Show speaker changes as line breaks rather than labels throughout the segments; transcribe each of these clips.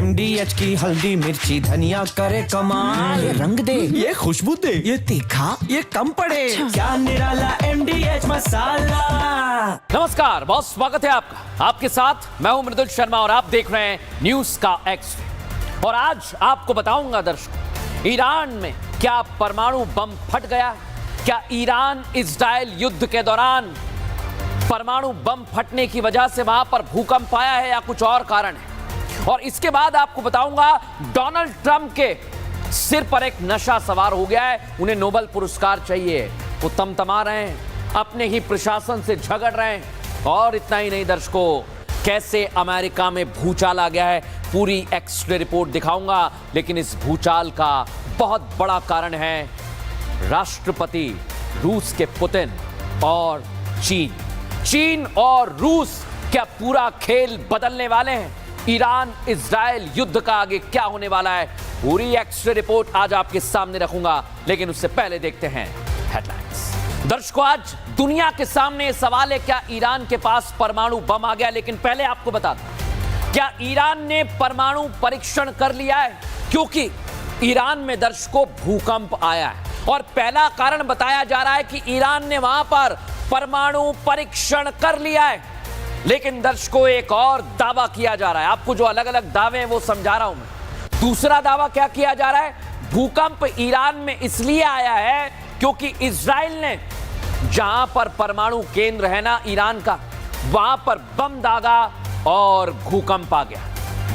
MDH की हल्दी मिर्ची धनिया करे कमाल।
ये रंग दे,
ये खुशबू दे,
ये तीखा,
ये कम पड़े। क्या निराला MDH मसाला।
नमस्कार, बहुत स्वागत है आपका। आपके साथ मैं हूं मृदुल शर्मा और आप देख रहे हैं न्यूज का एक्स। और आज आपको बताऊंगा दर्शकों, ईरान में क्या परमाणु बम फट गया? क्या ईरान इजराइल युद्ध के दौरान परमाणु बम फटने की वजह से वहां पर भूकंप आया है या कुछ और कारण है? और इसके बाद आपको बताऊंगा डोनाल्ड ट्रंप के सिर पर एक नशा सवार हो गया है, उन्हें नोबेल पुरस्कार चाहिए। वो तमतमा रहे हैं, अपने ही प्रशासन से झगड़ रहे हैं। और इतना ही नहीं दर्शकों, कैसे अमेरिका में भूचाल आ गया है, पूरी एक्स-रे रिपोर्ट दिखाऊंगा। लेकिन इस भूचाल का बहुत बड़ा कारण है राष्ट्रपति रूस के पुतिन और चीन और रूस क्या पूरा खेल बदलने वाले हैं? ईरान इजराइल युद्ध का आगे क्या होने वाला है? पूरी एक्स-रे रिपोर्ट आज आपके सामने रखूंगा। लेकिन उससे पहले देखते हैं हेडलाइंस। दर्शकों, आज दुनिया के सामने सवाल है, क्या ईरान के पास परमाणु बम आ गया? लेकिन पहले आपको बता दूं, क्या ईरान ने परमाणु परीक्षण कर लिया है? क्योंकि ईरान में दर्शकों भूकंप आया है और पहला कारण बताया जा रहा है कि ईरान ने वहां पर परमाणु परीक्षण कर लिया है। लेकिन दर्शकों, एक और दावा किया जा रहा है। आपको जो अलग अलग दावे हैं वो समझा रहा हूं मैं। दूसरा दावा क्या किया जा रहा है? भूकंप ईरान में इसलिए आया है क्योंकि इजराइल ने जहां पर परमाणु केंद्र है ना ईरान का, वहां पर बम दागा और भूकंप आ गया।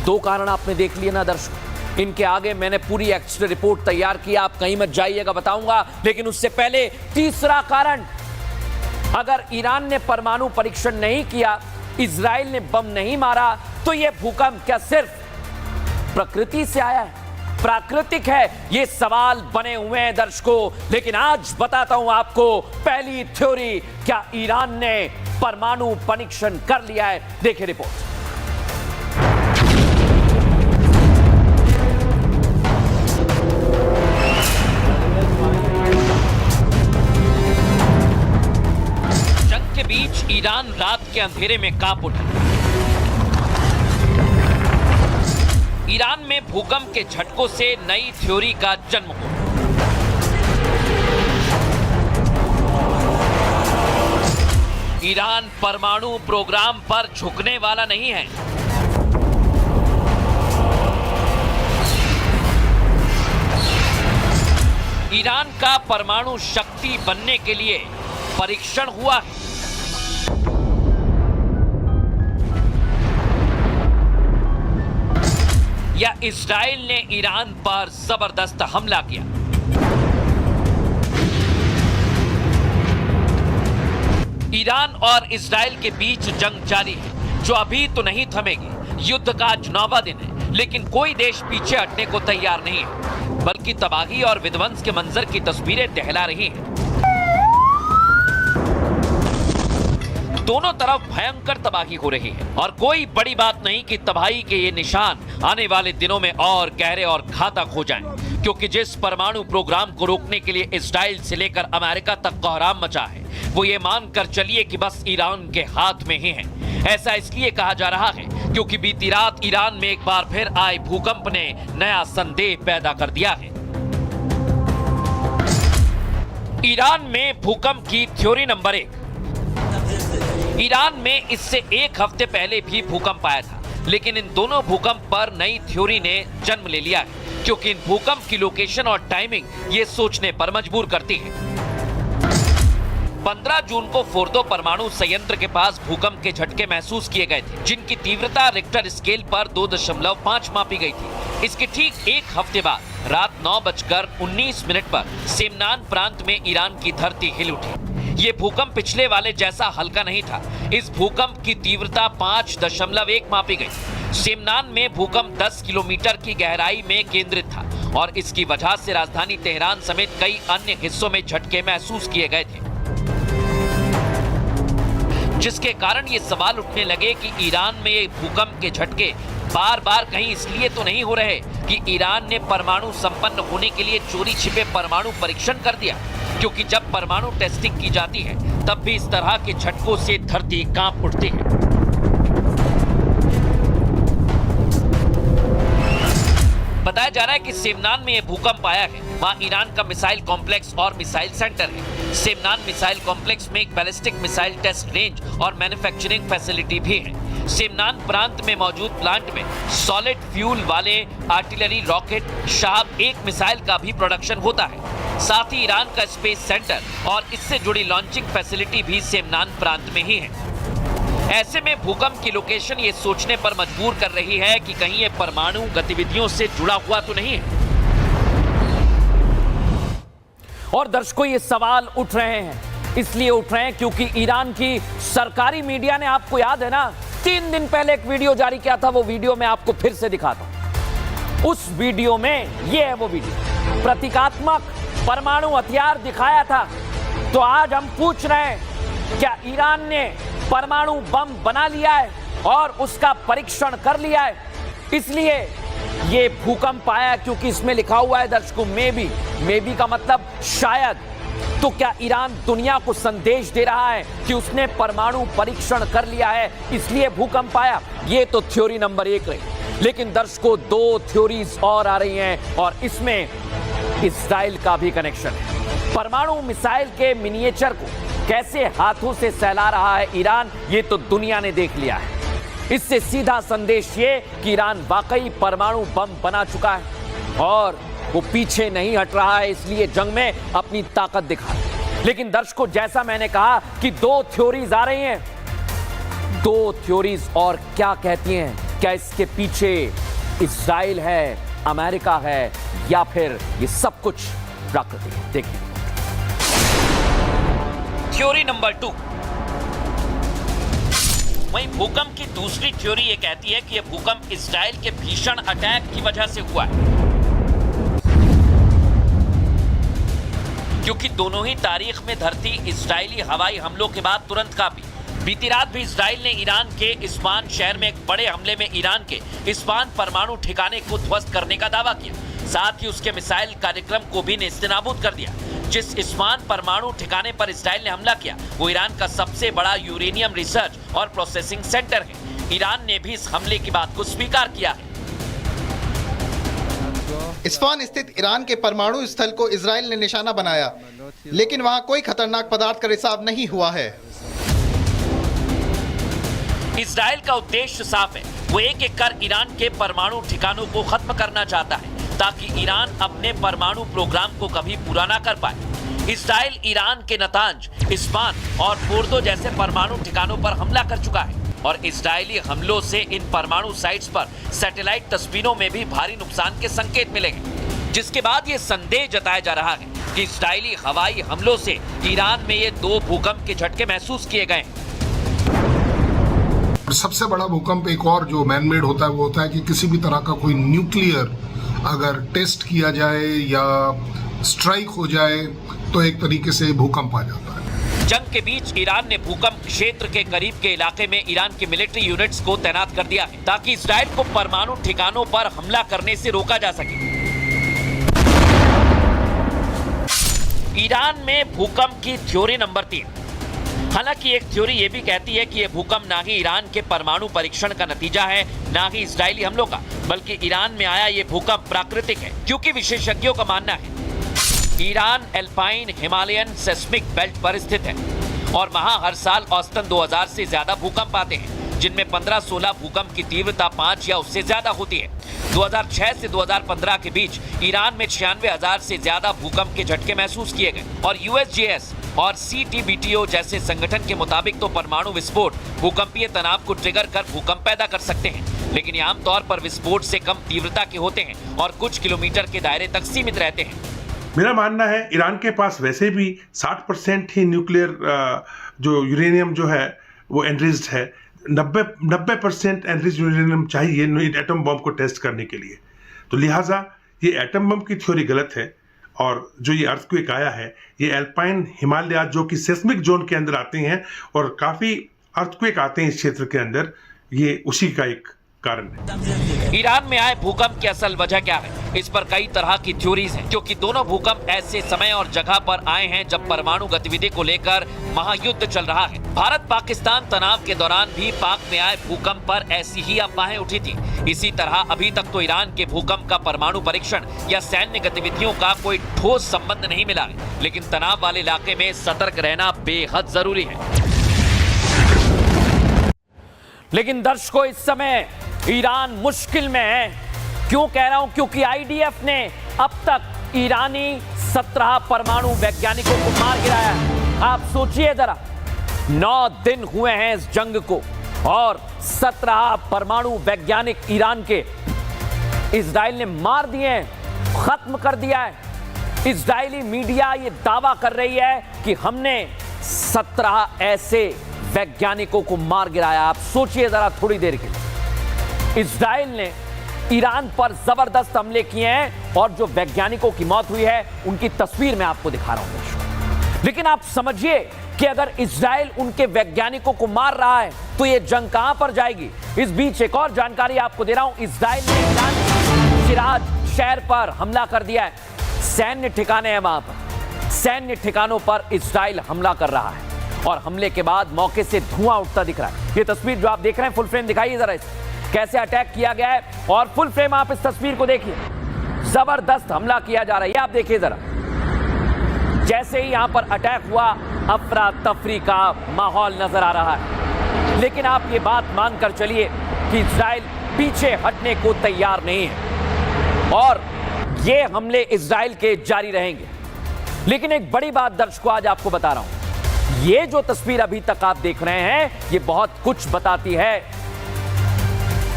दो कारण आपने देख लिए ना दर्शकों। इनके आगे मैंने पूरी एक्स-रे रिपोर्ट तैयार की, आप कहीं मत जाइएगा, बताऊंगा। लेकिन उससे पहले तीसरा कारण, अगर ईरान ने परमाणु परीक्षण नहीं किया, इजराइल ने बम नहीं मारा, तो यह भूकंप क्या सिर्फ प्रकृति से आया है, प्राकृतिक है? ये सवाल बने हुए हैं दर्शकों। लेकिन आज बताता हूं आपको पहली थ्योरी, क्या ईरान ने परमाणु परीक्षण कर लिया है? देखिए रिपोर्ट। बीच ईरान रात के अंधेरे में कांप उठा। ईरान में भूकंप के झटकों से नई थ्योरी का जन्म हुआ। ईरान परमाणु प्रोग्राम पर झुकने वाला नहीं है। ईरान का परमाणु शक्ति बनने के लिए परीक्षण हुआ है। या इजराइल ने ईरान पर जबरदस्त हमला किया? ईरान और इजराइल के बीच जंग जारी है, जो अभी तो नहीं थमेगी। युद्ध का आज 9वां दिन है, लेकिन कोई देश पीछे हटने को तैयार नहीं है, बल्कि तबाही और विध्वंस के मंजर की तस्वीरें दहला रही हैं। दोनों तरफ भयंकर तबाही हो रही है और कोई बड़ी बात नहीं कि तबाही के ये निशान आने वाले दिनों में और गहरे और घातक हो जाएं, क्योंकि जिस परमाणु प्रोग्राम को रोकने के लिए इजराइल से लेकर अमेरिका तक कोहराम मचा है, वो ये मानकर चलिए कि बस ईरान के हाथ में ही है। ऐसा इसलिए कहा जा रहा है क्योंकि बीती रात ईरान में एक बार फिर आए भूकंप ने नया संदेह पैदा कर दिया है। ईरान में भूकंप की थ्योरी नंबर 1। ईरान में इससे एक हफ्ते पहले भी भूकंप आया था, लेकिन इन दोनों भूकंप पर नई थ्योरी ने जन्म ले लिया है, क्योंकि इन भूकंप की लोकेशन और टाइमिंग ये सोचने पर मजबूर करती है। 15 जून को फोर्दो परमाणु संयंत्र के पास भूकंप के झटके महसूस किए गए थे, जिनकी तीव्रता रिक्टर स्केल पर 2.5 मापी गई थी। इसके ठीक एक हफ्ते बाद रात 9:19 पर सेमनान प्रांत में ईरान की धरती हिल उठी। ये भूकंप पिछले वाले जैसा हल्का नहीं था। इस भूकंप की तीव्रता 5.1 मापी गई। सेमनान में भूकंप 10 किलोमीटर की गहराई में केंद्रित था और इसकी वजह से राजधानी तेहरान समेत कई अन्य हिस्सों में झटके महसूस किए गए थे, जिसके कारण ये सवाल उठने लगे कि ईरान में ये भूकंप के झटके बार बार कहीं इसलिए तो नहीं हो रहे कि ईरान ने परमाणु संपन्न होने के लिए चोरी छिपे परमाणु परीक्षण कर दिया, क्योंकि जब परमाणु टेस्टिंग की जाती है तब भी इस तरह के झटकों से धरती कांप उठती है। बताया जा रहा है कि सेमनान में यह भूकंप आया है। वहाँ ईरान का मिसाइल कॉम्प्लेक्स और मिसाइल सेंटर है। सेमनान मिसाइल कॉम्प्लेक्स में एक बैलिस्टिक मिसाइल टेस्ट रेंज और मैन्युफैक्चरिंग फैसिलिटी भी है। सेमनान प्रांत में मौजूद प्लांट में सॉलिड फ्यूल वाले आर्टिलरी रॉकेट शाहब 1 मिसाइल का भी प्रोडक्शन होता है। साथ ही ईरान का स्पेस सेंटर और इससे जुड़ी लॉन्चिंग फैसिलिटी भी सेमनान प्रांत में ही है। ऐसे में भूकंप की लोकेशन ये सोचने पर मजबूर कर रही है कि कहीं ये परमाणु गतिविधियों से जुड़ा हुआ तो नहीं है। और दर्शकों, ये सवाल उठ रहे हैं, इसलिए उठ रहे हैं क्योंकि ईरान की सरकारी मीडिया ने, आपको याद है ना, 3 दिन पहले एक वीडियो जारी किया था। वो वीडियो मैं आपको फिर से दिखाता हूं। उस वीडियो में ये है वो वीडियो, प्रतीकात्मक परमाणु हथियार दिखाया था। तो आज हम पूछ रहे हैं, क्या ईरान ने परमाणु बम बना लिया है और उसका परीक्षण कर लिया है, इसलिए ये भूकंप आया? क्योंकि इसमें लिखा हुआ है दर्शकों, मे बी का मतलब शायद। तो क्या ईरान दुनिया को संदेश दे रहा है कि उसने परमाणु परीक्षण कर लिया है, इसलिए भूकंप आया? ये तो थ्योरी नंबर 1 रही। लेकिन दर्शकों, 2 थ्योरीज और आ रही हैं और इसमें इस्राइल का भी कनेक्शन है। परमाणु मिसाइल के मिनिएचर को कैसे हाथों से सहला रहा है ईरान, ये तो दुनिया ने देख लिया है। इससे सीधा संदेश ये कि ईरान वाकई परमाणु बम बना चुका है और वो पीछे नहीं हट रहा है, इसलिए जंग में अपनी ताकत दिखा रहा है। लेकिन दर्शकों, जैसा मैंने कहा कि 2 थ्योरीज आ रही हैं। 2 थ्योरीज और क्या कहती हैं? क्या इसके पीछे इस्राइल है, अमेरिका है, या फिर ये सब कुछ प्रकृति है? देखिए थ्योरी नंबर 2। वहीं भूकंप की दूसरी थ्योरी ये कहती है कि यह भूकंप इस्राइल के भीषण अटैक की वजह से हुआ है, क्योंकि दोनों ही तारीख में धरती इस्राइली हवाई हमलों के बाद तुरंत कांपी। बीती रात भी इस्राइल ने ईरान के इस्फहान शहर में एक बड़े हमले में ईरान के इस्फहान परमाणु ठिकाने को ध्वस्त करने का दावा किया। साथ ही उसके मिसाइल कार्यक्रम को भी नेस्तनाबूद कर दिया। जिस इस्फहान परमाणु ठिकाने पर इस्राइल ने हमला किया वो ईरान का सबसे बड़ा यूरेनियम रिसर्च और प्रोसेसिंग सेंटर है। ईरान ने भी इस हमले की बात को स्वीकार किया है।
इस्फहान स्थित ईरान के परमाणु स्थल को इजराइल ने निशाना बनाया, लेकिन वहां कोई खतरनाक पदार्थ का रिसाव नहीं हुआ है।
इजराइल का उद्देश्य साफ है, वो एक कर ईरान के परमाणु ठिकानों को खत्म करना चाहता है ताकि ईरान अपने परमाणु प्रोग्राम को कभी पूरा ना कर पाए। इजराइल ईरान के नतांज, इस्फहान और फोर्दो जैसे परमाणु ठिकानों पर हमला कर चुका है और इजरायली हमलों से इन परमाणु साइट्स पर सैटेलाइट तस्वीरों में भी भारी नुकसान के संकेत मिले हैं, जिसके बाद ये संदेह जताया जा रहा है कि इजरायली हवाई हमलों से ईरान में ये 2 भूकंप के झटके महसूस किए गए।
सबसे बड़ा भूकंप एक और जो मैनमेड होता है वो होता है कि किसी भी तरह का कोई न्यूक्लियर अगर टेस्ट किया जाए या स्ट्राइक हो जाए तो एक तरीके से भूकंप आ जाता है।
जंग के बीच ईरान ने भूकंप क्षेत्र के करीब के इलाके में ईरान की मिलिट्री यूनिट्स को तैनात कर दिया है ताकि इजराइल को परमाणु ठिकानों पर हमला करने से रोका जा सके। ईरान में भूकंप की थ्योरी नंबर 3। हालांकि एक थ्योरी यह भी कहती है कि यह भूकंप ना ही ईरान के परमाणु परीक्षण का नतीजा है, ना ही इजरायली हमलों का, बल्कि ईरान में आया यह भूकंप प्राकृतिक है, क्योंकि विशेषज्ञों का मानना है Iran alpine Himalayan seismic belt पर स्थित है और वहां हर साल औसतन 2000 से ज्यादा भूकंप आते हैं, जिनमें 15-16 भूकंप की तीव्रता 5 या उससे ज्यादा होती है। 2006 से 2015 के बीच ईरान में 96,000 से ज्यादा भूकंप के झटके महसूस किए गए और यूएसजीएस और CTBTO जैसे संगठन के मुताबिक तो परमाणु विस्फोट भूकंपीय तनाव को ट्रिगर कर भूकंप पैदा कर सकते हैं, लेकिन ये आमतौर पर विस्फोट से कम तीव्रता के होते हैं और कुछ किलोमीटर के दायरे तक सीमित रहते हैं।
मेरा मानना है ईरान के पास वैसे भी 60% ही न्यूक्लियर जो यूरेनियम जो है वो एनरिच्ड है। 90% एनरिच्ड यूरेनियम चाहिए एटम बम को टेस्ट करने के लिए। तो लिहाजा ये एटम बम की थ्योरी गलत है और जो ये अर्थक्वेक आया है ये एल्पाइन हिमालय जो कि सेस्मिक जोन के अंदर आते हैं और काफ़ी अर्थक्वेक आते हैं इस क्षेत्र के अंदर, ये उसी का एक कारण है।
ईरान में आए भूकंप की असल वजह क्या है? इस पर कई तरह की थ्योरीज हैं, क्योंकि दोनों भूकंप ऐसे समय और जगह पर आए हैं जब परमाणु गतिविधि को लेकर महायुद्ध चल रहा है। भारत पाकिस्तान तनाव के दौरान भी पाक में आए भूकंप पर ऐसी ही अफवाहें उठी थी। इसी तरह अभी तक तो ईरान के भूकंप का परमाणु परीक्षण या सैन्य गतिविधियों का कोई ठोस संबंध नहीं मिला है, लेकिन तनाव वाले इलाके में सतर्क रहना बेहद जरूरी है। लेकिन दर्शकों, इस समय ईरान मुश्किल में है। क्यों कह रहा हूं? क्योंकि आईडीएफ ने अब तक ईरानी 17 परमाणु वैज्ञानिकों को मार गिराया है। आप सोचिए जरा, 9 दिन हुए हैं इस जंग को और 17 परमाणु वैज्ञानिक ईरान के इजराइल ने मार दिए हैं, खत्म कर दिया है। इजरायली मीडिया ये दावा कर रही है कि हमने 17 ऐसे वैज्ञानिकों को मार गिराया। आप सोचिए जरा थोड़ी देर के लिए, इजराइल ने ईरान पर जबरदस्त हमले किए हैं और जो वैज्ञानिकों की मौत हुई है उनकी तस्वीर मैं आपको दिखा रहा हूं। लेकिन आप समझिए कि अगर इजराइल उनके वैज्ञानिकों को मार रहा है तो यह जंग कहां पर जाएगी। इस बीच एक और जानकारी आपको दे रहा हूं। इजराइल ने ईरान के शिराज शहर पर हमला कर दिया है। सैन्य ठिकाने हैं वहां पर, सैन्य ठिकानों पर इजराइल हमला कर रहा है और हमले के बाद मौके से धुआं उठता दिख रहा है। ये तस्वीर जो आप देख रहे हैं, फुल फ्रेम दिखाइए जरा इस कैसे अटैक किया गया है और फुल फ्रेम आप इस तस्वीर को देखिए। जबरदस्त हमला किया जा रहा है, ये आप देखिए जरा। जैसे ही यहां पर अटैक हुआ, अफरा तफरी का माहौल नजर आ रहा है। लेकिन आप ये बात मानकर चलिए कि इजराइल पीछे हटने को तैयार नहीं है और ये हमले इजराइल के जारी रहेंगे। लेकिन एक बड़ी बात दर्शकों आज आपको बता रहा हूं, ये जो तस्वीर अभी तक आप देख रहे हैं ये बहुत कुछ बताती है।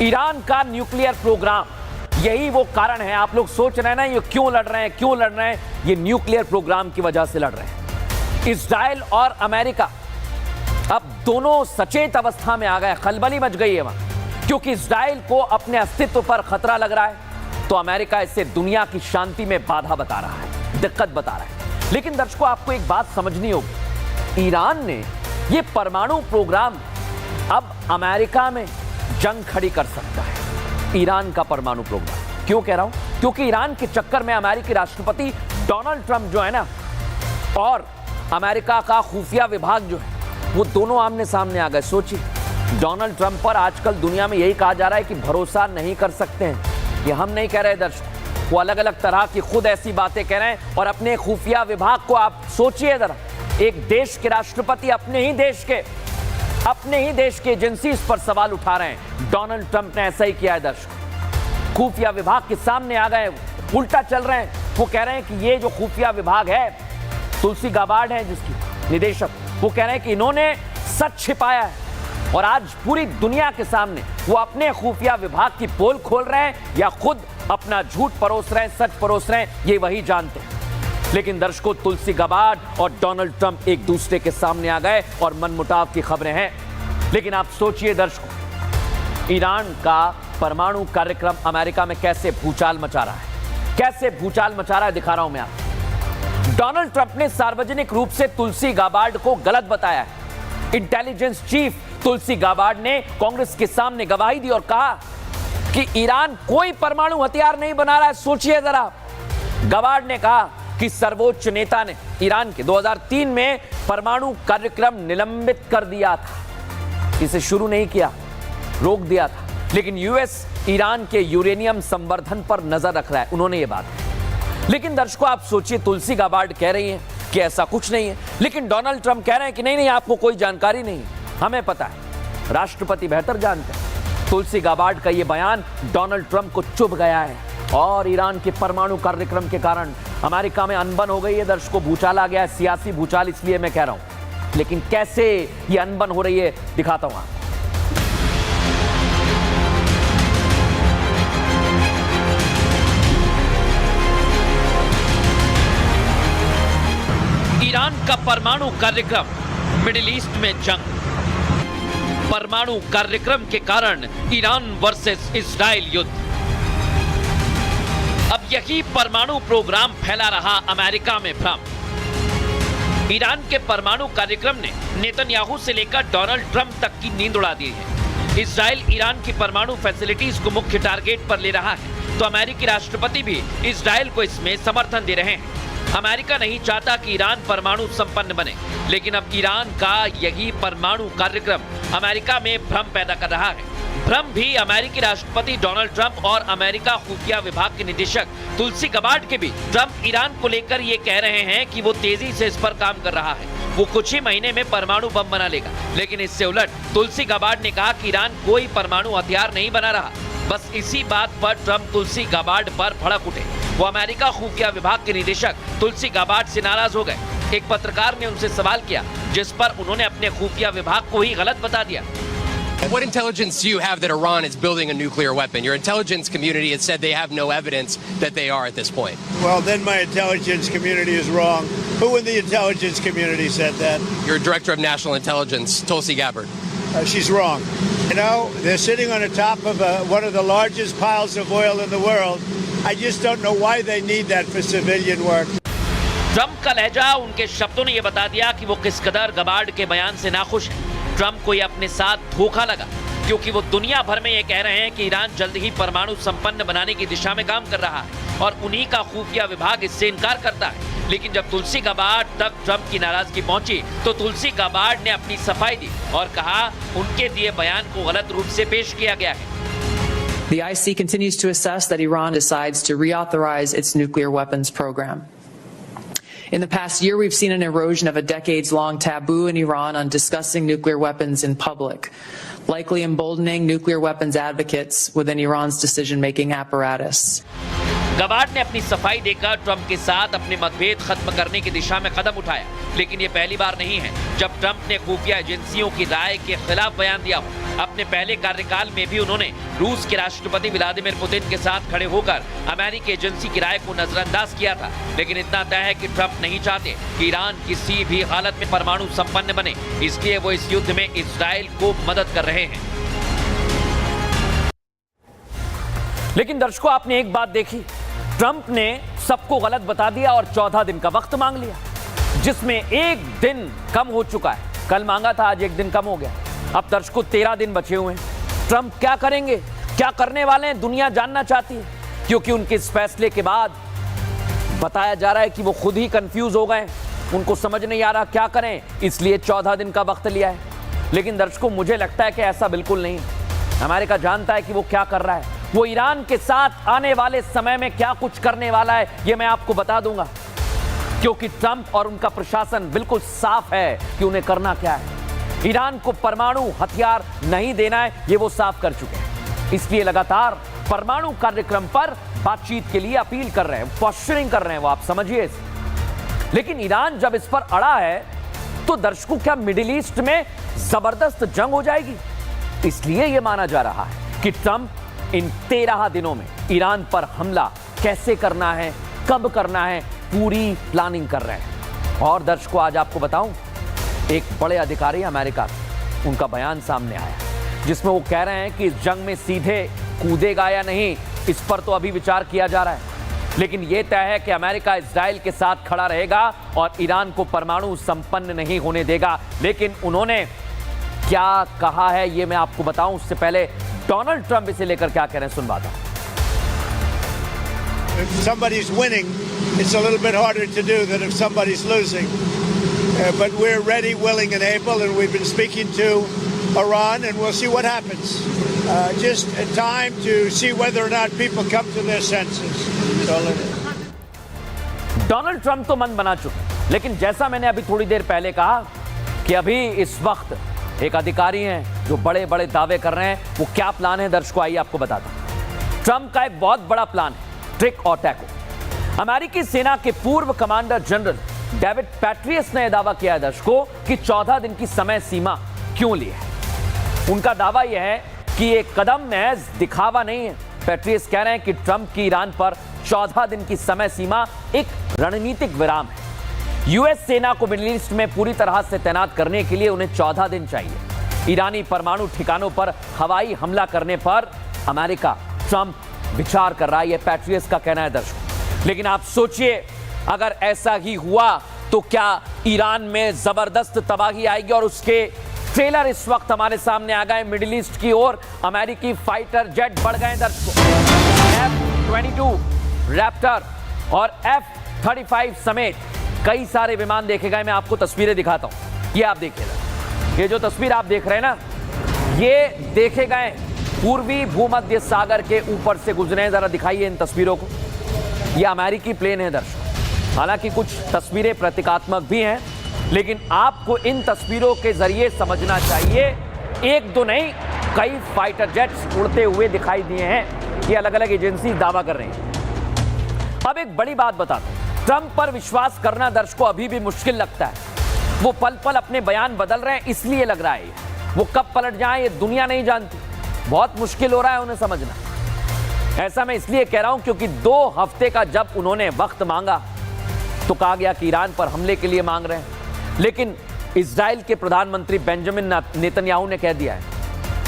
ईरान का न्यूक्लियर प्रोग्राम, यही वो कारण है। आप लोग सोच रहे हैं ना ये क्यों लड़ रहे हैं, क्यों लड़ रहे हैं? ये न्यूक्लियर प्रोग्राम की वजह से लड़ रहे हैं। इजराइल और अमेरिका अब दोनों सचेत अवस्था में आ गए, खलबली मच गई है वहां, क्योंकि इजराइल को अपने अस्तित्व पर खतरा लग रहा है तो अमेरिका इसे दुनिया की शांति में बाधा बता रहा है, दिक्कत बता रहा है। लेकिन दर्शकों आपको एक बात समझनी होगी, ईरान ने ये परमाणु प्रोग्राम अब अमेरिका में जंग खड़ी कर सकता है। ईरान का परमाणु प्रोग्राम, क्यों कह रहा हूं? क्योंकि ईरान के चक्कर में अमेरिकी राष्ट्रपति डोनाल्ड ट्रंप जो है ना और अमेरिका का खुफिया विभाग जो है वो दोनों आमने सामने आ गए। सोचिए, डोनाल्ड ट्रंप पर आजकल दुनिया में यही कहा जा रहा है कि भरोसा नहीं कर सकते हैं। ये हम नहीं कह रहे दर्शकों, वो अलग अलग तरह की खुद ऐसी बातें कह रहे हैं और अपने खुफिया विभाग को आप सोचिए जरा, एक देश के राष्ट्रपति अपने ही देश के एजेंसीज पर सवाल उठा रहे हैं। डोनाल्ड ट्रंप ने ऐसा ही किया है दर्शकों, खुफिया विभाग के सामने आ गए, उल्टा चल रहे हैं। वो कह रहे हैं कि ये जो खुफिया विभाग है, तुलसी गाबार्ड है जिसकी निदेशक, वो कह रहे हैं कि इन्होंने सच छिपाया है और आज पूरी दुनिया के सामने वो अपने खुफिया विभाग की पोल खोल रहे हैं या खुद अपना झूठ परोस रहे हैं, सच परोस रहे हैं, ये वही जानते हैं। लेकिन दर्शकों, तुलसी गाबार्ड और डोनाल्ड ट्रंप एक दूसरे के सामने आ गए और मनमुटाव की खबरें हैं। लेकिन आप सोचिए दर्शकों, ईरान का परमाणु कार्यक्रम अमेरिका में कैसे भूचाल मचा रहा है, कैसे भूचाल मचा रहा है, दिखा रहा हूं मैं आपको। डोनाल्ड ट्रंप ने सार्वजनिक रूप से तुलसी गाबार्ड को गलत बताया है। इंटेलिजेंस चीफ तुलसी गाबार्ड ने कांग्रेस के सामने गवाही दी और कहा कि ईरान कोई परमाणु हथियार नहीं बना रहा है। सोचिए जरा, गाबार्ड ने कहा कि सर्वोच्च नेता ने ईरान के 2003 में परमाणु कार्यक्रम निलंबित कर दिया था, इसे शुरू नहीं किया, रोक दिया था। लेकिन यूएस ईरान के यूरेनियम संवर्धन पर नजर रख रहा है, उन्होंने ये बात। लेकिन दर्शकों आप सोचिए, तुलसी गाबार्ड कह रही हैं कि ऐसा कुछ नहीं है, लेकिन डोनाल्ड ट्रंप कह रहे हैं कि नहीं आपको कोई जानकारी नहीं है, हमें पता है, राष्ट्रपति बेहतर जानते हैं। तुलसी गाबार्ड का ये बयान डोनाल्ड ट्रंप को चुभ गया है और ईरान के परमाणु कार्यक्रम के कारण अमेरिका में अनबन हो गई है। दर्शकों, भूचाल आ गया है, सियासी भूचाल, इसलिए मैं कह रहा हूं। लेकिन कैसे ये अनबन हो रही है दिखाता हूं आपको। ईरान का परमाणु कार्यक्रम, मिडिल ईस्ट में जंग। परमाणु कार्यक्रम के कारण ईरान वर्सेस इजराइल युद्ध। अब यही परमाणु प्रोग्राम फैला रहा अमेरिका में भ्रम। ईरान के परमाणु कार्यक्रम ने नेतन्याहू से लेकर डोनाल्ड ट्रंप तक की नींद उड़ा दी है। इजराइल ईरान की परमाणु फैसिलिटीज को मुख्य टारगेट पर ले रहा है। तो अमेरिकी राष्ट्रपति भी इजराइल को इसमें समर्थन दे रहे हैं। अमेरिका नहीं चाहता कि ईरान परमाणु संपन्न बने, लेकिन अब ईरान का यही परमाणु कार्यक्रम अमेरिका में भ्रम पैदा कर रहा है। भ्रम भी अमेरिकी राष्ट्रपति डोनाल्ड ट्रंप और अमेरिका खुफिया विभाग के निदेशक तुलसी गबार्ड के भी। ट्रंप ईरान को लेकर ये कह रहे हैं कि वो तेजी से इस पर काम कर रहा है, वो कुछ ही महीने में परमाणु बम बना लेगा। लेकिन इससे उलट तुलसी गबार्ड ने कहा कि ईरान कोई परमाणु हथियार नहीं बना रहा। बस इसी बात पर ट्रंप तुलसी गबार्ड पर भड़क उठे। वो अमेरिका खुफिया विभाग के निदेशक तुलसी गबार्ड से नाराज हो गए। एक पत्रकार ने उनसे सवाल किया, जिस पर उन्होंने अपने खुफिया विभाग को ही गलत बता दिया।
What intelligence do you have that Iran is building a nuclear weapon? Your intelligence community has said they have no evidence that they are at this point.
Well, then my intelligence community is wrong. Who in the intelligence community said that?
Your director of national intelligence, Tulsi Gabbard.
She's wrong. You know, they're sitting on the top of one of the largest piles of oil in the world. I just don't know why they need that for civilian work.
Trump का लहजा उनके शब्दों ने यह बता दिया कि वो किस कदर गबार्ड के बयान से नाखुश है। ट्रंप को यह अपने साथ धोखा लगा, क्योंकि वो दुनिया भर में ये कह रहे हैं कि ईरान जल्द ही परमाणु संपन्न बनाने की दिशा में काम कर रहा है और उन्हीं का खुफिया विभाग इससे इनकार करता है। लेकिन जब तुलसी गबार्ड तक ट्रंप की नाराजगी पहुंची तो तुलसी गबार्ड ने अपनी सफाई दी और कहा उनके दिए बयान को गलत रूप से पेश किया गया है।
The IC continues to assess that Iran decides to reauthorize its nuclear weapons program. In the past year, we've seen an erosion of a decades-long taboo in Iran on discussing nuclear weapons in public, likely emboldening nuclear weapons advocates within Iran's decision-making apparatus.
Gabbard ने अपनी सफाई देकर Trump के साथ अपने मतभेद खत्म करने की दिशा में कदम उठाया, लेकिन ये पहली बार नहीं है जब ट्रंप ने खुफिया एजेंसियों की राय के खिलाफ बयान दिया हो। अपने पहले कार्यकाल में भी उन्होंने रूस के राष्ट्रपति व्लादिमीर पुतिन के साथ खड़े होकर अमेरिकी एजेंसी की राय को नजरअंदाज किया था। लेकिन इतना तय है कि ट्रंप नहीं चाहते कि ईरान किसी भी हालत में परमाणु संपन्न बने, इसलिए वो इस युद्ध में इजराइल को मदद कर रहे हैं। लेकिन दर्शकों, आपने एक बात देखी, ट्रंप ने सबको गलत बता दिया और 14 दिन का वक्त मांग लिया, जिसमें एक दिन कम हो चुका है। कल मांगा था, आज एक दिन कम हो गया। अब दर्शकों 13 दिन बचे हुए हैं। ट्रंप क्या करेंगे, क्या करने वाले हैं, दुनिया जानना चाहती है, क्योंकि उनके इस फैसले के बाद बताया जा रहा है कि वो खुद ही कंफ्यूज हो गए, उनको समझ नहीं आ रहा क्या करें, इसलिए 14 दिन का वक्त लिया है। लेकिन दर्शकों, मुझे लगता है कि ऐसा बिल्कुल नहीं है। अमेरिका जानता है कि वो क्या कर रहा है। वो ईरान के साथ आने वाले समय में क्या कुछ करने वाला है, ये मैं आपको बता दूंगा, क्योंकि ट्रंप और उनका प्रशासन बिल्कुल साफ है कि उन्हें करना क्या है। ईरान को परमाणु हथियार नहीं देना है, ये वो साफ कर चुके हैं। इसलिए लगातार परमाणु कार्यक्रम पर बातचीत के लिए अपील कर रहे हैं, पोस्चरिंग कर रहे हैं, वो आप समझिए। लेकिन ईरान जब इस पर अड़ा है तो दर्शकों, क्या मिडिल ईस्ट में जबरदस्त जंग हो जाएगी? इसलिए यह माना जा रहा है कि ट्रंप इन 13 दिनों में ईरान पर हमला कैसे करना है, कब करना है, पूरी प्लानिंग कर रहे हैं। और दर्शकों, आज आपको बताऊं, एक बड़े अधिकारी अमेरिका के उनका बयान सामने आया, जिसमें वो कह रहे हैं कि इस जंग में सीधे कूदेगा या नहीं, इस पर तो अभी विचार किया जा रहा है। लेकिन यह तय है कि अमेरिका इजराइल के साथ खड़ा रहेगा और ईरान को परमाणु संपन्न नहीं होने देगा। लेकिन उन्होंने क्या कहा है, यह मैं आपको बताऊं, उससे पहले डोनाल्ड ट्रंप इसे लेकर क्या कह रहे हैं, सुनवाता हूं।
If somebody's winning, it's a little bit harder to do than if somebody's losing. But we're ready, willing, and able, and we've been speaking to Iran, and we'll see what happens. Just a time to see whether or not people come to their senses.
Donald Trump तो मन बना चुके, लेकिन जैसा मैंने अभी थोड़ी देर पहले कहा कि अभी इस वक्त एक अधिकारी हैं जो बड़े बड़े दावे कर रहे हैं। वो क्या प्लान है दर्शकों, आइए आपको बताता हूं। ट्रंप का एक बहुत बड़ा प्लान है, ट्रिक और टैको। अमेरिकी सेना के पूर्व कमांडर जनरल डेविड पैट्रियस ने यह दावा किया है दर्शकों कि 14 दिन की समय सीमा क्यों ली है। उनका दावा यह है कि यह कदम महज दिखावा नहीं है। पैट्रियस कह रहे हैं कि ट्रंप की ईरान पर 14 दिन की समय सीमा एक रणनीतिक विराम है। यूएस सेना को मिडिल ईस्ट में पूरी तरह से तैनात करने के लिए उन्हें 14 दिन चाहिए। ईरानी परमाणु ठिकानों पर हवाई हमला करने पर अमेरिका, ट्रंप विचार कर रहा है, यह पैट्रियस का कहना है दर्शकों। लेकिन आप सोचिए, अगर ऐसा ही हुआ तो क्या ईरान में जबरदस्त तबाही आएगी। और उसके ट्रेलर इस वक्त हमारे सामने आ गए मिडिल ईस्ट की ओर। अमेरिकी फाइटर जेट बढ़ गए दर्शकों, F-22, रैप्टर और F-35 समेत कई सारे विमान देखे गए। मैं आपको तस्वीरें दिखाता हूं, ये आप देखिएगा। ये जो तस्वीर आप देख रहे हैं ना, ये देखे गए पूर्वी भूमध्य सागर के ऊपर से गुजरे। जरा दिखाइए इन तस्वीरों को। ये अमेरिकी प्लेन है दर्शक। हालांकि कुछ तस्वीरें प्रतीकात्मक भी हैं, लेकिन आपको इन तस्वीरों के जरिए समझना चाहिए, एक दो नहीं कई फाइटर जेट्स उड़ते हुए दिखाई दिए हैं। ये अलग अलग एजेंसी दावा कर रही हैं। अब एक बड़ी बात बता दूं, ट्रंप पर विश्वास करना दर्शकों अभी भी मुश्किल लगता है। वो पल पल अपने बयान बदल रहे हैं, इसलिए लग रहा है वो कब पलट जाएं ये दुनिया नहीं जानती। बहुत मुश्किल हो रहा है उन्हें समझना। ऐसा मैं इसलिए कह रहा हूं क्योंकि 2 हफ्ते का जब उन्होंने वक्त मांगा तो कहा गया कि ईरान पर हमले के लिए मांग रहे हैं, लेकिन इजराइल के प्रधानमंत्री बेंजामिन नेतन्याहू ने कह दिया है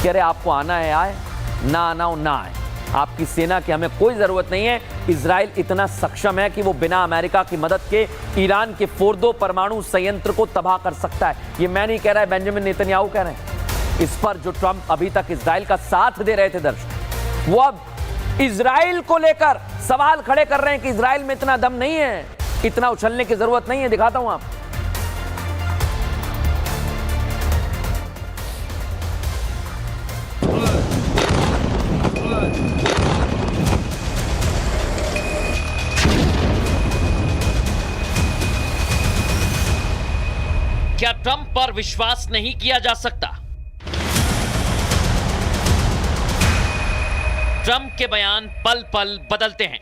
कि अरे आपको आना है आए, ना आना हो ना आए, आपकी सेना की हमें कोई जरूरत नहीं है। इजराइल इतना सक्षम है कि वो बिना अमेरिका की मदद के ईरान के फोर्दो परमाणु संयंत्र को तबाह कर सकता है। ये मैं नहीं कह रहा है, बेंजामिन नेतन्याहू कह रहे हैं। इस पर जो ट्रंप अभी तक इजराइल का साथ दे रहे थे दर्शक, वो अब इजराइल को लेकर सवाल खड़े कर रहे हैं कि इजराइल में इतना दम नहीं है, इतना उछलने की जरूरत नहीं है। दिखाता हूं आप। क्या ट्रंप पर विश्वास नहीं किया जा सकता? ट्रंप के बयान पल पल बदलते हैं।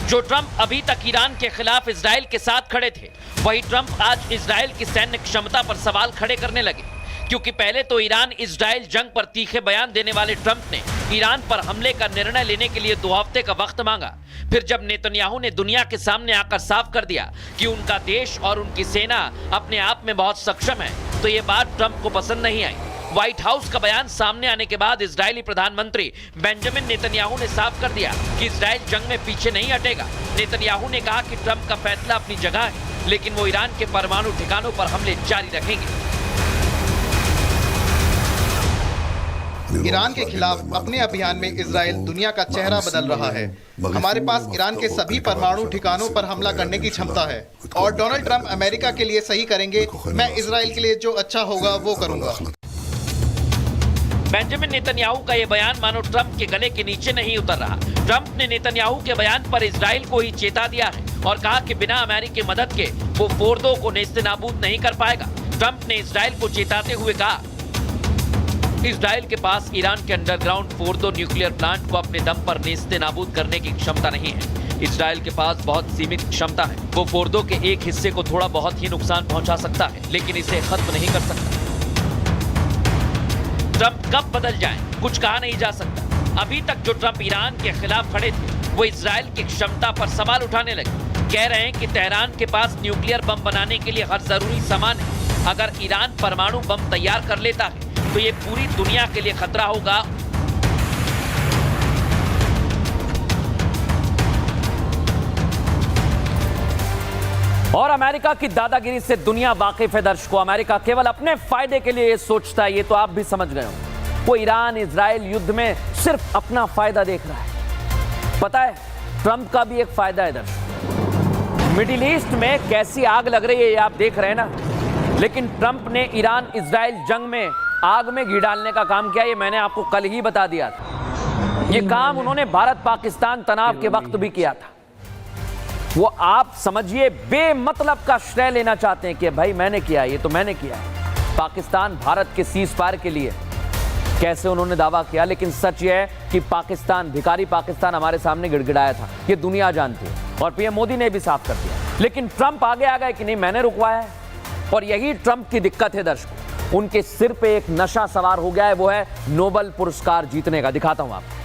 जो ट्रंप अभी तक ईरान के खिलाफ इजराइल के साथ खड़े थे, वही ट्रंप आज इजराइल की सैन्य क्षमता पर सवाल खड़े करने लगे। क्योंकि पहले तो ईरान इजराइल जंग पर तीखे बयान देने वाले ट्रंप ने ईरान पर हमले का निर्णय लेने के लिए 2 हफ्ते का वक्त मांगा। फिर जब नेतन्याहू ने दुनिया के सामने आकर साफ कर दिया कि उनका देश और उनकी सेना अपने आप में बहुत सक्षम है, तो ये बात ट्रंप को पसंद नहीं आई। व्हाइट हाउस का बयान सामने आने के बाद इजरायली प्रधानमंत्री बेंजामिन नेतन्याहू ने साफ कर दिया कि इजराइल जंग में पीछे नहीं हटेगा। नेतन्याहू ने कहा कि ट्रंप का फैसला अपनी जगह है, लेकिन वो ईरान के परमाणु ठिकानों पर हमले जारी रखेंगे।
ईरान के खिलाफ अपने अभियान में इजराइल दुनिया का चेहरा बदल रहा है। हमारे पास ईरान के सभी परमाणु ठिकानों पर हमला करने की क्षमता है और डोनाल्ड ट्रंप अमेरिका के लिए सही करेंगे। मैं इजराइल के लिए जो अच्छा होगा वो करूंगा।
बेंजामिन नेतन्याहू का यह बयान मानो ट्रंप के गले के नीचे नहीं उतर रहा। ट्रंप ने नेतन्याहू के बयान पर इजराइल को ही चेता दिया है और कहा कि बिना अमेरिकी मदद के वो फोर्दो को नेस्तनाबूद नहीं कर पाएगा। ट्रंप ने इजराइल को चेताते हुए कहा, इजराइल के पास ईरान के अंडरग्राउंड फोर्दो न्यूक्लियर प्लांट को अपने दम पर नेस्तनाबूद करने की क्षमता नहीं है। इजराइल के पास बहुत सीमित क्षमता है। वो फोर्दो के एक हिस्से को थोड़ा बहुत ही नुकसान पहुंचा सकता है, लेकिन इसे खत्म नहीं कर सकता। ट्रंप कब बदल जाए कुछ कहा नहीं जा सकता। अभी तक जो ट्रंप ईरान के खिलाफ खड़े थे, वो इजराइल की क्षमता पर सवाल उठाने लगे। कह रहे हैं कि तेहरान के पास न्यूक्लियर बम बनाने के लिए हर जरूरी सामान है। अगर ईरान परमाणु बम तैयार कर लेता है तो ये पूरी दुनिया के लिए खतरा होगा। और अमेरिका की दादागिरी से दुनिया वाकिफ है दर्शकों। अमेरिका केवल अपने फायदे के लिए ये सोचता है, ये तो आप भी समझ गए हो। वो ईरान इजराइल युद्ध में सिर्फ अपना फायदा देख रहा है। पता है ट्रंप का भी एक फायदा है दर्शकों। मिडिल ईस्ट में कैसी आग लग रही है ये आप देख रहे हैं ना, लेकिन ट्रंप ने ईरान इजराइल जंग में आग में घी डालने का काम किया। ये मैंने आपको कल ही बता दिया था। ये काम उन्होंने भारत पाकिस्तान तनाव के वक्त भी किया था। वो आप समझिए बेमतलब का श्रेय लेना चाहते हैं कि भाई मैंने किया, ये तो मैंने किया है। पाकिस्तान भारत के सीज फायर के लिए कैसे उन्होंने दावा किया, लेकिन सच ये है कि पाकिस्तान, भिखारी पाकिस्तान हमारे सामने गिड़गिड़ाया था। ये दुनिया जानती है और पीएम मोदी ने भी साफ कर दिया। लेकिन ट्रंप आगे आ गए कि नहीं मैंने रुकवाया है। और यही ट्रंप की दिक्कत है दर्शकों। उनके सिर पे एक नशा सवार हो गया है, वो है नोबेल पुरस्कार जीतने का। दिखाता हूं आपको।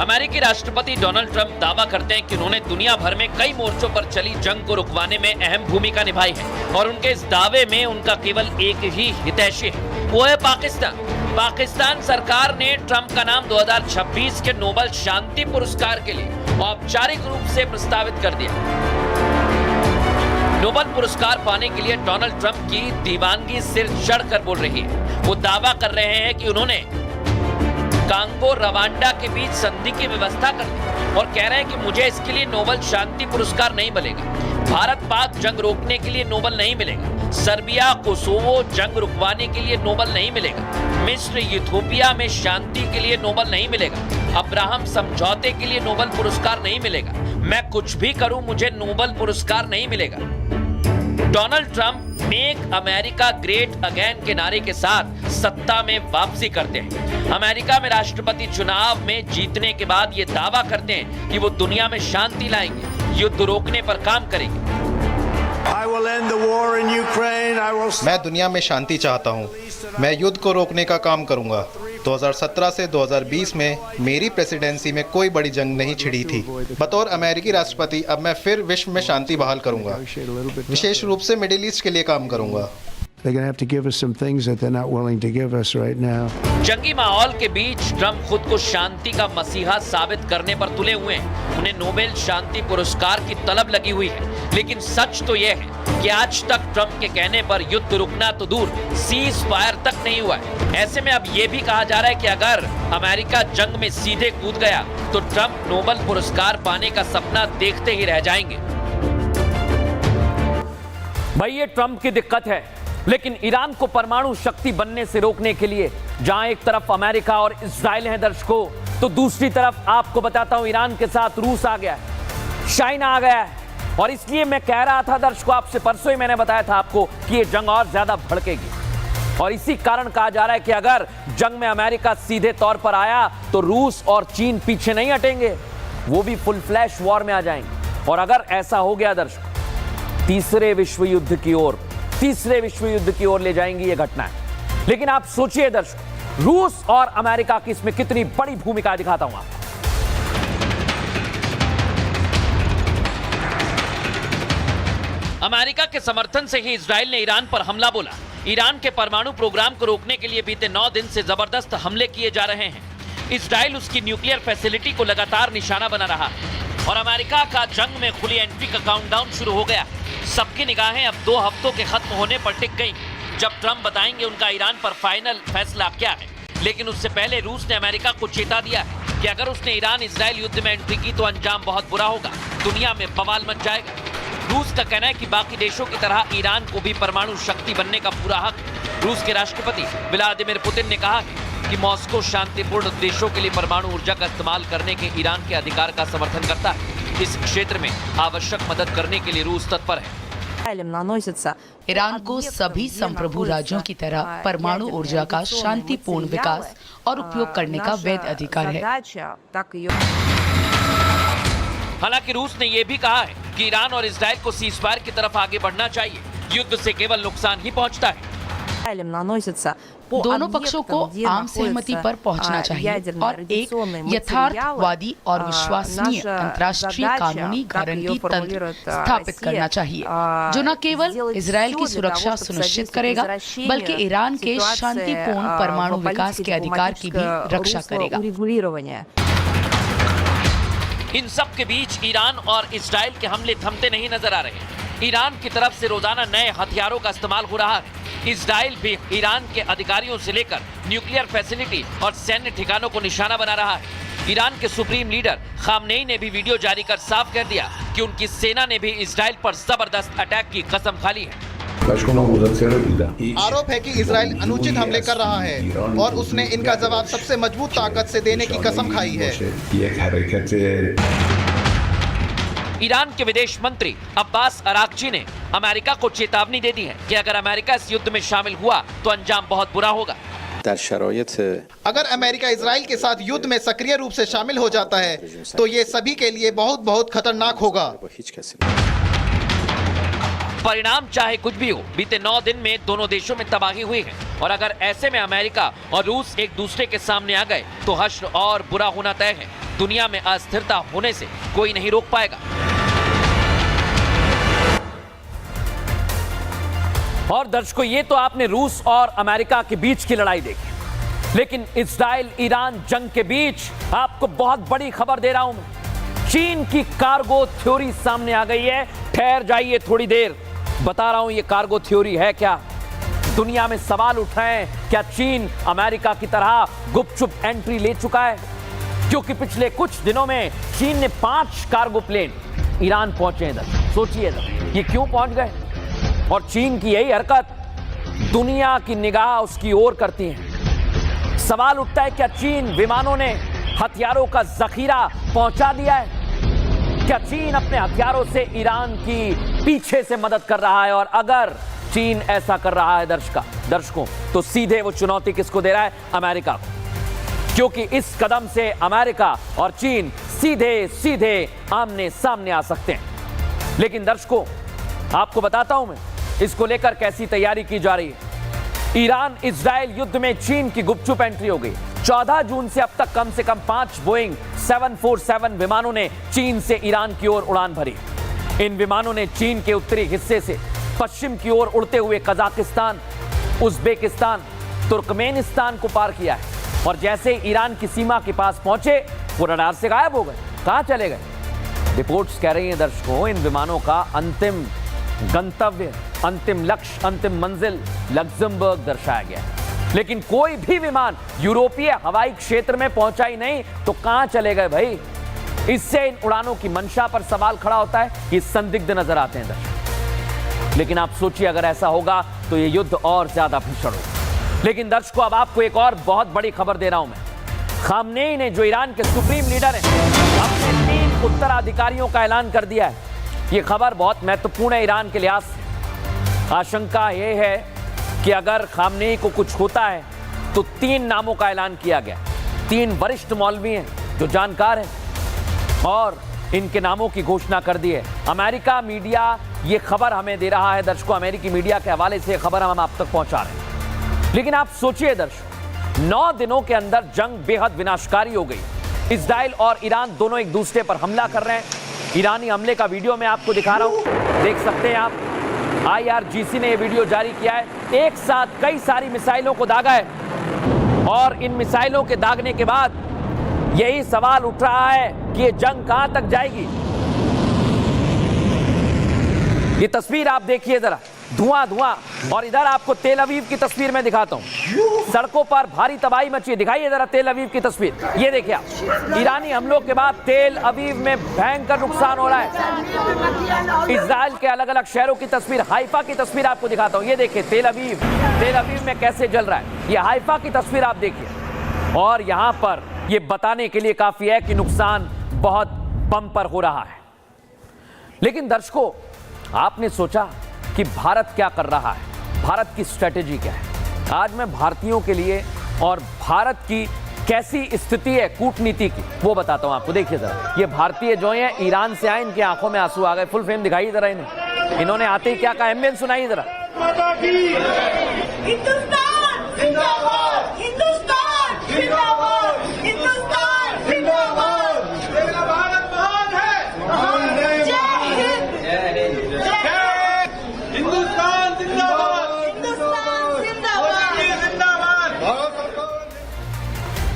अमेरिकी राष्ट्रपति डोनाल्ड ट्रंप दावा करते हैं कि उन्होंने दुनिया भर में कई मोर्चों पर चली जंग को रुकवाने में अहम भूमिका निभाई है और उनके इस दावे में उनका केवल एक ही हितैषी है, वो है पाकिस्तान। पाकिस्तान सरकार ने ट्रंप का नाम 2026 के नोबेल शांति पुरस्कार के लिए औपचारिक रूप से प्रस्तावित कर दिया। नोबेल पुरस्कार पाने के लिए डोनाल्ड ट्रंप की दीवानगी सिर चढ़कर बोल रही है। वो दावा कर रहे हैं कि उन्होंने कांगो रवांडा के बीच संधि की व्यवस्था कर दी और कह रहे हैं कि मुझे इसके लिए नोबेल शांति पुरस्कार नहीं मिलेगा। भारत पाक जंग रोकने के लिए नोबेल नहीं मिलेगा। सर्बिया कोसोवो जंग रुकवाने के लिए नोबेल नहीं मिलेगा। मिस्र इथियोपिया में शांति के लिए नोबेल नहीं मिलेगा। अब्राहम समझौते के लिए नोबेल पुरस्कार नहीं मिलेगा। मैं कुछ भी करूं मुझे नोबेल पुरस्कार नहीं मिलेगा। Donald Trump make America great again के नारे के साथ सत्ता में वापसी करते हैं। अमेरिका में राष्ट्रपति चुनाव में जीतने के बाद ये दावा करते हैं कि वो दुनिया में शांति लाएंगे, युद्ध रोकने पर काम करेंगे।
मैं दुनिया में शांति चाहता हूं। मैं युद्ध को रोकने का काम करूंगा। 2017 से 2020 में मेरी प्रेसिडेंसी में कोई बड़ी जंग नहीं छिड़ी थी। बतौर अमेरिकी राष्ट्रपति अब मैं फिर विश्व में शांति बहाल करूंगा। विशेष रूप से मिडिल ईस्ट के लिए काम करूंगा।
जंगी माहौल के बीच ट्रंप खुद को शांति का मसीहा साबित करने पर तुले हुए हैं। उन्हें नोबेल शांति पुरस्कार की तलब लगी हुई है, लेकिन सच तो यह है कि आज तक ट्रंप के कहने पर युद्ध रुकना तो दूर, सीज फायर तक नहीं हुआ है। ऐसे में अब यह भी कहा जा रहा है कि अगर अमेरिका जंग में सीधे कूद गया तो ट्रंप नोबेल पुरस्कार पाने का सपना देखते ही रह जाएंगे। भाई ये ट्रंप की दिक्कत है, लेकिन ईरान को परमाणु शक्ति बनने से रोकने के लिए जहां एक तरफ अमेरिका और इजराइल हैं दर्शकों, तो दूसरी तरफ आपको बताता हूं ईरान के साथ रूस आ गया है, चाइना आ गया है। और इसलिए मैं कह रहा था दर्शकों, आपसे परसों ही मैंने बताया था आपको कि ये जंग और ज्यादा भड़केगी। और इसी कारण कहा जा रहा है कि अगर जंग में अमेरिका सीधे तौर पर आया तो रूस और चीन पीछे नहीं हटेंगे, वो भी फुल फ्लैश वॉर में आ जाएंगे। और अगर ऐसा हो गया दर्शकों, तीसरे विश्व युद्ध की ओर ले जाएंगी ये घटना है। लेकिन आप सोचिए दर्शकों, रूस और अमेरिका की इसमें कितनी बड़ी भूमिका दिखाता हूं आपको। अमेरिका के समर्थन से ही इजराइल ने ईरान पर हमला बोला। ईरान के परमाणु प्रोग्राम को रोकने के लिए बीते 9 दिन से जबरदस्त हमले किए जा रहे हैं। इजराइल उसकी न्यूक्लियर फैसिलिटी को लगातार निशाना बना रहा है और अमेरिका का जंग में खुली एंट्री का काउंटडाउन शुरू हो गया। सबकी निगाहें अब 2 हफ्तों के खत्म होने पर टिक गई, जब ट्रंप बताएंगे उनका ईरान पर फाइनल फैसला क्या है। लेकिन उससे पहले रूस ने अमेरिका को चेता दिया है कि अगर उसने ईरान इजराइल युद्ध में एंट्री की तो अंजाम बहुत बुरा होगा, दुनिया में बवाल मच जाएगा। रूस का कहना है कि बाकी देशों की तरह ईरान को भी परमाणु शक्ति बनने का पूरा हक है। रूस के राष्ट्रपति व्लादिमीर पुतिन ने कहा है कि मॉस्को शांतिपूर्ण उद्देश्यों के लिए परमाणु ऊर्जा का इस्तेमाल करने के ईरान के अधिकार का समर्थन करता है। इस क्षेत्र में आवश्यक मदद करने के लिए रूस तत्पर है।
ईरान को सभी संप्रभु राज्यों की तरह परमाणु ऊर्जा का शांतिपूर्ण विकास और उपयोग करने का वैध अधिकार है।
हालांकि रूस ने यह भी कहा है कि ईरान और इजराइल को सीजफायर की तरफ आगे बढ़ना चाहिए। युद्ध से केवल नुकसान ही पहुंचता है।
दोनों पक्षों को आम सहमति पर पहुंचना चाहिए और एक यथार्थवादी और विश्वसनीय अंतर्राष्ट्रीय कानूनी गारंटी तंत्र स्थापित करना चाहिए, जो न केवल इजराइल की सुरक्षा सुनिश्चित करेगा बल्कि ईरान के शांतिपूर्ण परमाणु विकास के अधिकार की भी रक्षा करेगा।
इन सब के बीच ईरान और इजराइल के हमले थमते नहीं नजर आ रहे। ईरान की तरफ से रोजाना नए हथियारों का इस्तेमाल हो रहा है। इजराइल भी ईरान के अधिकारियों से लेकर न्यूक्लियर फैसिलिटी और सैन्य ठिकानों को निशाना बना रहा है। ईरान के सुप्रीम लीडर खामनेई ने भी वीडियो जारी कर साफ कर दिया कि उनकी सेना ने भी इजराइल पर जबरदस्त अटैक की कसम खा ली है।
आरोप है कि इजराइल अनुचित हमले कर रहा है और उसने इनका जवाब सबसे मजबूत ताकत से देने की कसम खाई है।
ईरान के विदेश मंत्री अब्बास अरागची ने अमेरिका को चेतावनी दे दी है कि अगर अमेरिका इस युद्ध में शामिल हुआ तो अंजाम बहुत बुरा होगा।
अगर अमेरिका इजराइल के साथ युद्ध में सक्रिय रूप से शामिल हो जाता है तो ये सभी के लिए बहुत बहुत खतरनाक होगा।
परिणाम चाहे कुछ भी हो, बीते 9 दिन में दोनों देशों में तबाही हुई है और अगर ऐसे में अमेरिका और रूस एक दूसरे के सामने आ गए तो हश्र और बुरा होना तय है। दुनिया में अस्थिरता होने से कोई नहीं रोक पाएगा। और दर्शकों, ये तो आपने रूस और अमेरिका के बीच की लड़ाई देखी, लेकिन इजराइल ईरान जंग के बीच आपको बहुत बड़ी खबर दे रहा हूं मैं। चीन की कार्गो थ्योरी सामने आ गई है। ठहर जाइए थोड़ी देर, बता रहा हूं ये कार्गो थ्योरी है क्या। दुनिया में सवाल उठ रहे हैं, क्या चीन अमेरिका की तरह गुपचुप एंट्री ले चुका है? क्योंकि पिछले कुछ दिनों में चीन ने 5 कार्गो प्लेन ईरान पहुंचे इधर। सोचिए इधर ये क्यों पहुंच गए? और चीन की यही हरकत दुनिया की निगाह उसकी ओर करती है। सवाल उठता है, क्या चीन विमानों ने हथियारों का जखीरा पहुंचा दिया है? क्या चीन अपने हथियारों से ईरान की पीछे से मदद कर रहा है? और अगर चीन ऐसा कर रहा है दर्शकों, तो सीधे वो चुनौती किसको दे रहा है? अमेरिका को। क्योंकि इस कदम से अमेरिका और चीन सीधे आमने सामने आ सकते हैं। लेकिन दर्शकों, आपको बताता हूं मैं इसको लेकर कैसी तैयारी की जा रही है। ईरान इजराइल युद्ध में चीन की गुपचुप एंट्री हो गई। 14 जून से अब तक कम से कम 5 बोइंग 747 विमानों ने चीन से ईरान की ओर उड़ान भरी। इन विमानों ने चीन के उत्तरी हिस्से से पश्चिम की ओर उड़ते हुए कजाकिस्तान, उज्बेकिस्तान, तुर्कमेनिस्तान को पार किया है। और जैसे ईरान की सीमा के पास पहुंचे, वो रडार से गायब हो गए। कहां चले गए? रिपोर्ट्स कह रही हैं दर्शकों, इन विमानों का अंतिम गंतव्य, अंतिम लक्ष्य, अंतिम मंजिल लग्जमबर्ग दर्शाया गया है। लेकिन कोई भी विमान यूरोपीय हवाई क्षेत्र में पहुंचा ही नहीं, तो कहां चले गए भाई? इससे इन उड़ानों की मंशा पर सवाल खड़ा होता है। ये संदिग्ध नजर आते हैं दर्शक। लेकिन आप सोचिए, अगर ऐसा होगा तो ये युद्ध और ज्यादा भीषण होगा। लेकिन दर्शकों, अब आपको एक और बहुत बड़ी खबर दे रहा हूं मैं। खामनेई ने, जो ईरान के सुप्रीम लीडर हैं, अपने 3 उत्तराधिकारियों का ऐलान कर दिया है। ये खबर बहुत महत्वपूर्ण है ईरान के लिहाज से। आशंका यह है कि अगर खामनेई को कुछ होता है तो 3 नामों का ऐलान किया गया। 3 वरिष्ठ मौलवी हैं जो जानकार हैं और इनके नामों की घोषणा कर दी है। अमेरिका मीडिया ये खबर हमें दे रहा है दर्शकों, अमेरिकी मीडिया के हवाले से खबर हम आप तक पहुंचा रहे हैं। लेकिन आप सोचिए दर्शकों, 9 दिनों के अंदर जंग बेहद विनाशकारी हो गई। इजराइल और ईरान दोनों एक दूसरे पर हमला कर रहे हैं। ईरानी हमले का वीडियो मैं आपको दिखा रहा हूं, देख सकते हैं आप। IRGC ने यह वीडियो जारी किया है। एक साथ कई सारी मिसाइलों को दागा है और इन मिसाइलों के दागने के बाद यही सवाल उठ रहा है कि ये जंग कहां तक जाएगी। ये तस्वीर आप देखिए जरा, धुआं। और इधर आपको तेल अवीव की तस्वीर मैं दिखाता हूं। सड़कों पर भारी तबाही मची है। दिखाइए जरा तेल अवीव की तस्वीर। ये देखिए आप, ईरानी हमलों के बाद तेल अवीव में भयंकर नुकसान हो रहा है। इजराइल के अलग अलग शहरों की तस्वीर, हाइफा की तस्वीर आपको दिखाता हूं। ये देखिए तेल अवीव में कैसे जल रहा है। ये हाइफा की तस्वीर आप देखिए। और यहां पर ये बताने के लिए काफी है कि नुकसान बहुत बम्पर हो रहा है। लेकिन दर्शकों, आपने सोचा कि भारत क्या कर रहा है, भारत की स्ट्रेटेजी क्या है? आज मैं भारतीयों के लिए और भारत की कैसी स्थिति है कूटनीति की, वो बताता हूं आपको। देखिए जरा, ये भारतीय जो हैं ईरान से आए, इनकी आंखों में आंसू आ गए। फुल फ्रेम दिखाइए जरा इन्हें। इन्होंने आते ही क्या कहा, एम्बियंस सुनाइए जरा।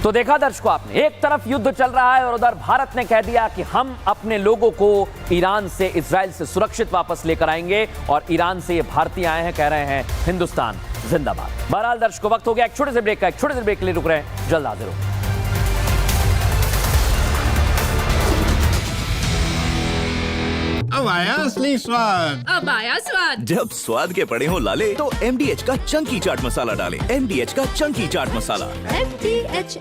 तो देखा दर्शकों आपने, एक तरफ युद्ध चल रहा है और उधर भारत ने कह दिया कि हम अपने लोगों को ईरान से, इजराइल से सुरक्षित वापस लेकर आएंगे। और ईरान से ये भारतीय आए हैं, कह रहे हैं हिंदुस्तान जिंदाबाद। बहरहाल दर्शकों, वक्त हो गया एक छोटे से ब्रेक का। एक छोटे से ब्रेक के लिए रुक रहे हैं, जल्द हाजिर होंगे।
अब आया असली स्वाद।
अब आया स्वाद।
जब स्वाद के पड़े हो लाले, तो MDH का चंकी चाट मसाला डालें। MDH का चंकी चाट मसाला।
MDH